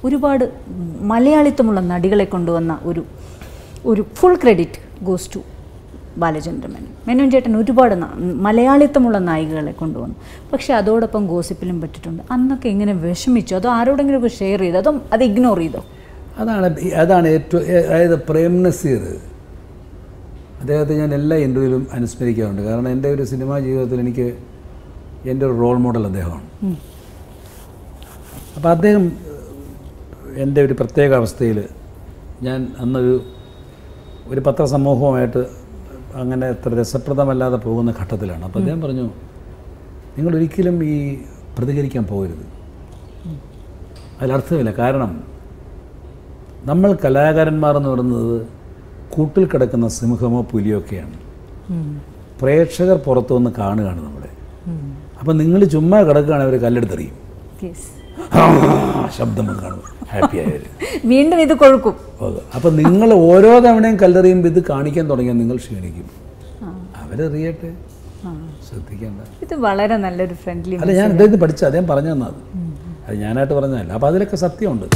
ഒരുപാട് മലയാളിത്തമുള്ള നടികളെ കൊണ്ടുവന്ന ഒരു full credit goes to Balachandran Menon. Menon ചേട്ടൻ ഒരുപാട് മലയാളിത്തമുള്ള നായികകളെ കൊണ്ടുവന്നു. പക്ഷേ അതോടൊപ്പം ഗോസിപ്പിലും പറ്റിയിട്ടുണ്ട്. അന്നൊക്കെ എങ്ങനെ വിഷമിച്ചു? അതോ ആരോടെങ്കിലും ഷെയർ ചെയ്തോ, അതോ അത് ഇഗ്നോർ ചെയ്തോ? അതാണ് ഏറ്റവും, അതായത് പ്രേം നസീർ, അദ്ദേഹത്തെ ഞാൻ എല്ലാ ഇൻ്റർവ്യൂവിലും അനുസ്മരിക്കാറുണ്ട്. കാരണം എൻ്റെ ഒരു സിനിമാ ജീവിതത്തിൽ എനിക്ക് എൻ്റെ ഒരു റോൾ മോഡൽ അദ്ദേഹമാണ്. അപ്പോൾ അദ്ദേഹം എൻ്റെ ഒരു പ്രത്യേക അവസ്ഥയിൽ ഞാൻ ഒരു പത്രസമൂഹവുമായിട്ട് അങ്ങനെ അത്ര രസപ്രദമല്ലാതെ പോകുന്ന ഘട്ടത്തിലാണ്. അപ്പോൾ അദ്ദേഹം പറഞ്ഞു, നിങ്ങളൊരിക്കലും ഈ പ്രതികരിക്കാൻ പോകരുത്. അതിലർത്ഥമില്ല. കാരണം നമ്മൾ കലാകാരന്മാർ എന്ന് പറയുന്നത് കൂട്ടിൽ കിടക്കുന്ന സിംഹമോ പുലിയോ ഒക്കെയാണ്. പ്രേക്ഷകർ പുറത്തു വന്ന് കാണുകയാണ് നമ്മളെ. അപ്പം നിങ്ങൾ ചുമ്മാ കിടക്കുകയാണ്, അവർ കല്ലെടുത്തെറിയും, ശബ്ദം കാണും, ഹാപ്പി ആയത് വീണ്ടും ഇത് കൊഴുക്കും. അപ്പം നിങ്ങൾ ഓരോ തവണയും കല്ലെറിയുമ്പോൾ ഇത് കാണിക്കാൻ തുടങ്ങിയാൽ നിങ്ങൾ ക്ഷീണിക്കും. അവരെറിയട്ടെ, ശ്രദ്ധിക്കേണ്ട. ഇത് വളരെ നല്ലൊരു ഫ്രണ്ട്ലി. അല്ല, ഞാൻ അദ്ദേഹത്തിന് പഠിച്ച അദ്ദേഹം പറഞ്ഞു തന്നത്, അത് ഞാനായിട്ട് പറഞ്ഞതല്ല. അപ്പം അതിലൊക്കെ സത്യമുണ്ട്.